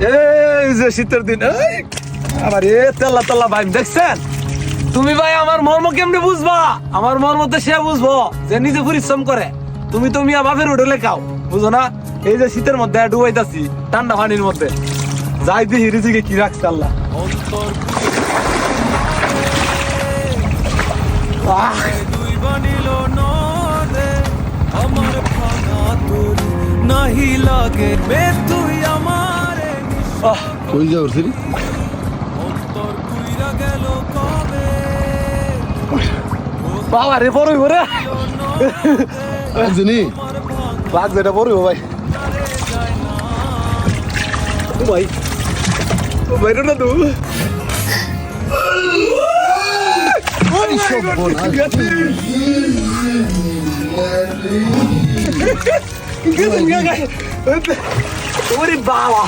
এই যে শীতের দিন আবার এ তেল্লা তেল্লা ভাই দেখছেন তুমি ভাই আমার মর্ম কেমনে বুঝবা আমার মর্ম তো সে বুঝবো যে নিজে পরিশ্রম করে তুমি তো মিয়া বাপের হোটেলে খাও বুঝো না এই যে শীতের মধ্যে ডুবাইতাছি ঠান্ডা পানির মধ্যে যাই দিয়ে হিরিজিকে কি রাখছে আল্লাহ দুই বানিল নদে আমার ভাঙা তোর নাহি লাগে বে তুই আমারে কই যাও রে অন্তর কুইরা গেল কবে বাবা রে বড়ই ভরে জানি লাগছে এটা বড়ই ভাই ও ভাই ও ভাই না তো ওরে বাবা